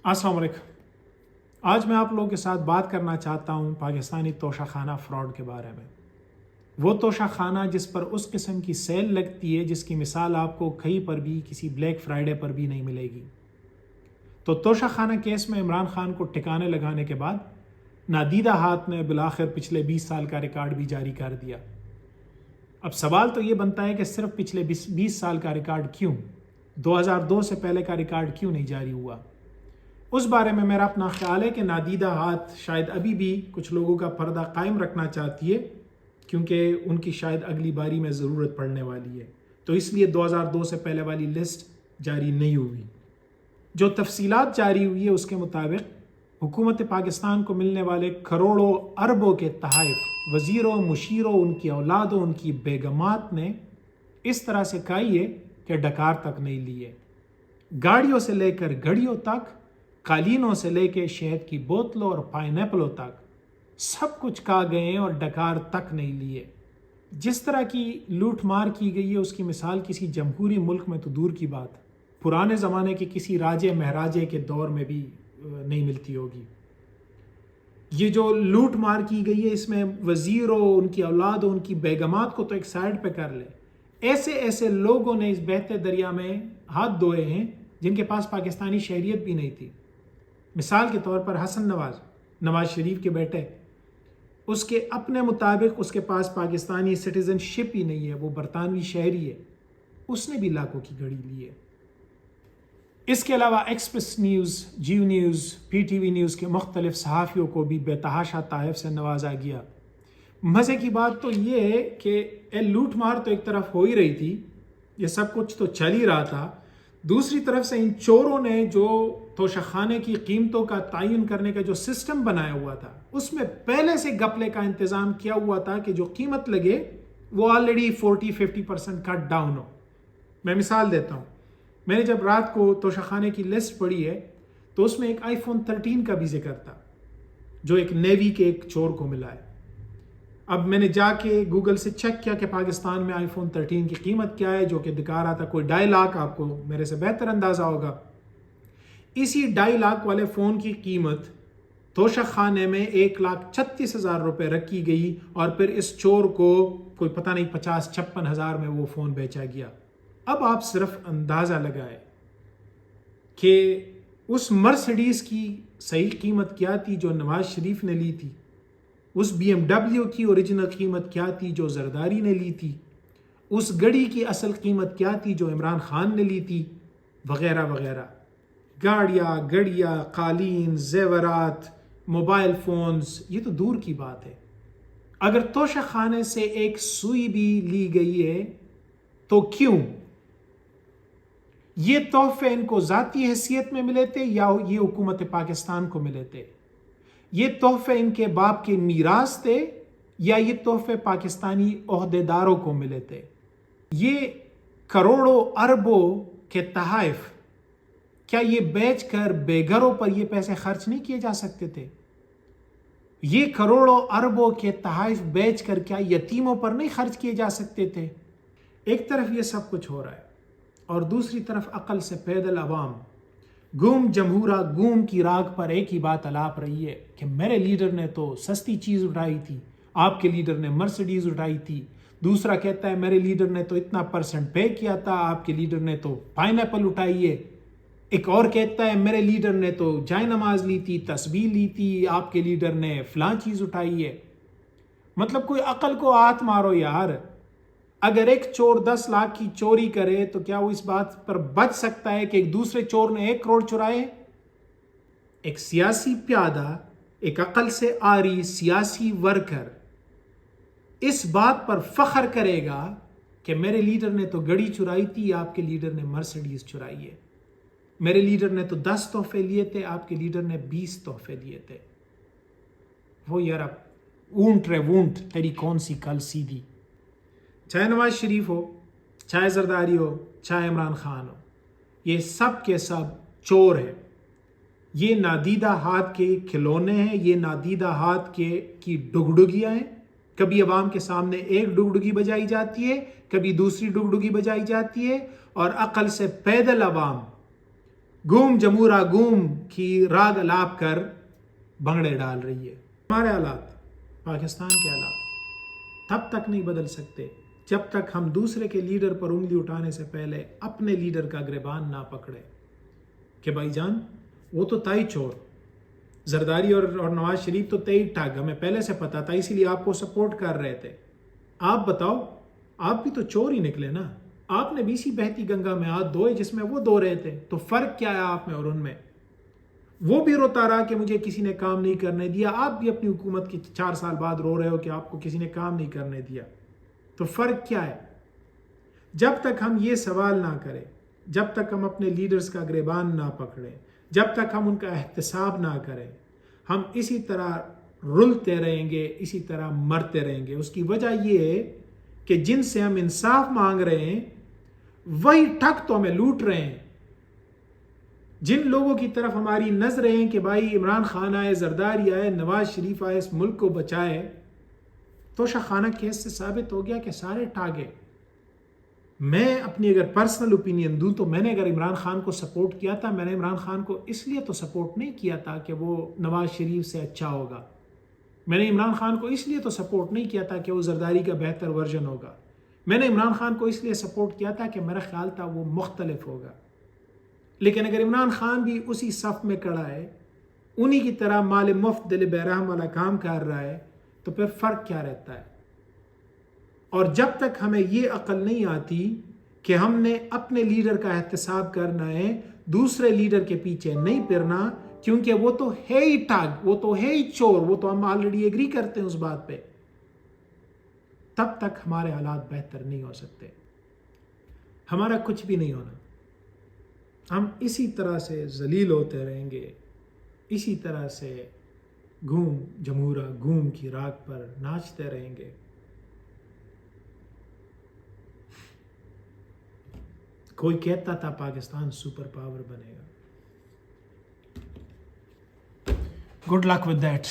السلام علیکم۔ آج میں آپ لوگوں کے ساتھ بات کرنا چاہتا ہوں پاکستانی توشہ خانہ فراڈ کے بارے میں۔ وہ توشہ خانہ جس پر اس قسم کی سیل لگتی ہے جس کی مثال آپ کو کہیں پر بھی کسی بلیک فرائیڈے پر بھی نہیں ملے گی۔ تو توشہ خانہ کیس میں عمران خان کو ٹھکانے لگانے کے بعد نادیدہ ہاتھ نے بالآخر پچھلے 20 سال کا ریکارڈ بھی جاری کر دیا۔ اب سوال تو یہ بنتا ہے کہ صرف پچھلے 20 سال کا ریکارڈ کیوں؟ 2002 سے پہلے کا ریکارڈ کیوں نہیں جاری ہوا؟ اس بارے میں میرا اپنا خیال ہے کہ نادیدہ ہاتھ شاید ابھی بھی کچھ لوگوں کا پردہ قائم رکھنا چاہتی ہے، کیونکہ ان کی شاید اگلی باری میں ضرورت پڑنے والی ہے، تو اس لیے 2002 سے پہلے والی لسٹ جاری نہیں ہوئی۔ جو تفصیلات جاری ہوئی ہے اس کے مطابق حکومت پاکستان کو ملنے والے کروڑوں اربوں کے تحائف وزیروں، مشیروں، ان کی اولادوں، ان کی بیگمات نے اس طرح سے کھائی ہے کہ ڈکار تک نہیں لیے۔ گاڑیوں سے لے کر گھڑیوں تک، قالینوں سے لے کے شہد کی بوتلوں اور پائن ایپلوں تک سب کچھ کھا گئے ہیں اور ڈکار تک نہیں لیے۔ جس طرح کی لوٹ مار کی گئی ہے اس کی مثال کسی جمہوری ملک میں تو دور کی بات، پرانے زمانے کے کسی راجے مہاراجے کے دور میں بھی نہیں ملتی ہوگی۔ یہ جو لوٹ مار کی گئی ہے اس میں وزیروں، ان کی اولاد، ان کی بیگمات کو تو ایک سائڈ پہ کر لے، ایسے ایسے لوگوں نے اس بہتے دریا میں ہاتھ دھوئے ہیں جن کے پاس پاکستانی شہریت بھی نہیں تھی۔ مثال کے طور پر حسن نواز شریف کے بیٹے، اس کے اپنے مطابق اس کے پاس پاکستانی سٹیزن شپ ہی نہیں ہے، وہ برطانوی شہری ہے، اس نے بھی لاکھوں کی گھڑی لی ہے۔ اس کے علاوہ Express News, Geo News, P T V News کے مختلف صحافیوں کو بھی بے تحاشا تحائف سے نوازا گیا۔ مزے کی بات تو یہ ہے کہ لوٹ مار تو ایک طرف ہو ہی رہی تھی، یہ سب کچھ تو چل ہی رہا تھا، دوسری طرف سے ان چوروں نے جو توشہ خانے کی قیمتوں کا تعین کرنے کا جو سسٹم بنایا ہوا تھا اس میں پہلے سے گپلے کا انتظام کیا ہوا تھا کہ جو قیمت لگے وہ آلریڈی 40-50% کٹ ڈاؤن ہو۔ میں مثال دیتا ہوں، میں نے جب رات کو توشہ خانے کی لسٹ پڑھی ہے تو اس میں ایک آئی فون 13 کا بھی ذکر تھا جو ایک نیوی کے ایک چور کو ملا ہے۔ اب میں نے جا کے گوگل سے چیک کیا کہ پاکستان میں آئی فون 13 کی قیمت کیا ہے، جو کہ دکھا رہا تھا کوئی 2.5 لاکھ، آپ کو میرے سے بہتر اندازہ ہوگا۔ اسی 2.5 لاکھ والے فون کی قیمت توشہ خانے میں 1,36,000 روپے رکھی گئی اور پھر اس چور کو کوئی پتہ نہیں 50-56 ہزار میں وہ فون بیچا گیا۔ اب آپ صرف اندازہ لگائے کہ اس مرسڈیز کی صحیح قیمت کیا تھی جو نواز شریف نے لی تھی، اس بی ایم ڈبلیو کی اوریجنل قیمت کیا تھی جو زرداری نے لی تھی، اس گڑی کی اصل قیمت کیا تھی جو عمران خان نے لی تھی، وغیرہ وغیرہ۔ گڑیاں، قالین، زیورات، موبائل فونز، یہ تو دور کی بات ہے۔ اگر توشہ خانے سے ایک سوئی بھی لی گئی ہے تو کیوں؟ یہ تحفے ان کو ذاتی حیثیت میں ملے تھے یا یہ حکومت پاکستان کو ملے تھے؟ یہ تحفے ان کے باپ کے میراث تھے یا یہ تحفے پاکستانی عہدیداروں کو ملے تھے؟ یہ کروڑوں اربوں کے تحائف کیا یہ بیچ کر بے گھروں پر یہ پیسے خرچ نہیں کیے جا سکتے تھے؟ یہ کروڑوں اربوں کے تحائف بیچ کر کیا یتیموں پر نہیں خرچ کیے جا سکتے تھے؟ ایک طرف یہ سب کچھ ہو رہا ہے اور دوسری طرف عقل سے پیدل عوام گوم جمہورہ گوم کی راگ پر ایک ہی بات الاپ رہی ہے کہ میرے لیڈر نے تو سستی چیز اٹھائی تھی، آپ کے لیڈر نے مرسڈیز اٹھائی تھی، دوسرا کہتا ہے میرے لیڈر نے تو اتنا % پے کیا تھا، آپ کے لیڈر نے تو پائن ایپل اٹھائی ہے، ایک اور کہتا ہے میرے لیڈر نے تو جائے نماز لی تھی، تسبیح لی تھی، آپ کے لیڈر نے فلاں چیز اٹھائی ہے۔ مطلب کوئی عقل کو ہاتھ مارو یار۔ اگر ایک چور 10 لاکھ کی چوری کرے تو کیا وہ اس بات پر بچ سکتا ہے کہ ایک دوسرے چور نے 1 کروڑ چرائے؟ ایک سیاسی پیادہ، ایک عقل سے آری سیاسی ورکر اس بات پر فخر کرے گا کہ میرے لیڈر نے تو گڑی چرائی تھی، آپ کے لیڈر نے مرسڈیز چرائی ہے، میرے لیڈر نے تو 10 تحفے لیے تھے، آپ کے لیڈر نے 20 تحفے لیے تھے۔ وہ یار اونٹ رے وونٹ، تیری کون سی کل سیدھی؟ چاہے نواز شریف ہو، چاہے زرداری ہو، چاہے عمران خان ہو، یہ سب کے سب چور ہیں۔ یہ نادیدہ ہاتھ کے کھلونے ہیں، یہ نادیدہ ہاتھ کی ڈگڈگیاں ہیں۔ کبھی عوام کے سامنے ایک ڈگڈگی بجائی جاتی ہے، کبھی دوسری ڈگڈگی بجائی جاتی ہے، اور عقل سے پیدل عوام گوم جمورا گوم کی راگ الاپ کر بھنگڑے ڈال رہی ہے. ہمارے حالات، پاکستان کے حالات تب تک نہیں بدل سکتے جب تک ہم دوسرے کے لیڈر پر انگلی اٹھانے سے پہلے اپنے لیڈر کا گریبان نہ پکڑے کہ بھائی جان وہ تو تائی چور، زرداری اور نواز شریف تو تئی ٹھگ، ہمیں پہلے سے پتا تھا، اسی لیے آپ کو سپورٹ کر رہے تھے. آپ بتاؤ، آپ بھی تو چور ہی نکلے نا. آپ نے بھی اسی بہتی گنگا میں ہاتھ دھوئے جس میں وہ دھو رہے تھے. تو فرق کیا ہے آپ میں اور ان میں؟ وہ بھی روتا رہا کہ مجھے کسی نے کام نہیں کرنے دیا، آپ بھی اپنی حکومت کی 4 سال بعد رو رہے ہو کہ آپ کو کسی نے کام نہیں کرنے دیا. تو فرق کیا ہے؟ جب تک ہم یہ سوال نہ کریں، جب تک ہم اپنے لیڈرز کا گریبان نہ پکڑیں، جب تک ہم ان کا احتساب نہ کریں، ہم اسی طرح رلتے رہیں گے، اسی طرح مرتے رہیں گے. اس کی وجہ یہ ہے کہ جن سے ہم انصاف مانگ رہے ہیں وہی ٹھگ تو ہمیں لوٹ رہے ہیں. جن لوگوں کی طرف ہماری نظریں ہیں کہ بھائی عمران خان آئے، زرداری آئے، نواز شریف آئے، اس ملک کو بچائے، توشہ خانہ کیس سے ثابت ہو گیا کہ سارے ٹھاگے. میں اپنی اگر پرسنل اوپینین دوں تو میں نے اگر عمران خان کو سپورٹ کیا تھا، میں نے عمران خان کو اس لیے تو سپورٹ نہیں کیا تھا کہ وہ نواز شریف سے اچھا ہوگا. میں نے عمران خان کو اس لیے تو سپورٹ نہیں کیا تھا کہ وہ زرداری کا بہتر ورژن ہوگا. میں نے عمران خان کو اس لیے سپورٹ کیا تھا کہ میرا خیال تھا وہ مختلف ہوگا. لیکن اگر عمران خان بھی اسی صف میں کھڑا ہے، انہی کی طرح مال مفت دل بہرحم والا کام کر رہا ہے، تو پھر فرق کیا رہتا ہے؟ اور جب تک ہمیں یہ عقل نہیں آتی کہ ہم نے اپنے لیڈر کا احتساب کرنا ہے، دوسرے لیڈر کے پیچھے نہیں پھرنا، کیونکہ وہ تو ہے ہی ٹھگ، وہ تو ہے ہی چور، وہ تو ہم آلریڈی ایگری کرتے ہیں اس بات پہ، تب تک ہمارے حالات بہتر نہیں ہو سکتے. ہمارا کچھ بھی نہیں ہونا. ہم اسی طرح سے ذلیل ہوتے رہیں گے، اسی طرح سے گھوم جمورا گھوم کی راگ پر ناچتے رہیں گے. کوئی کہتا تھا پاکستان سپر پاور بنے گا. Good luck with that.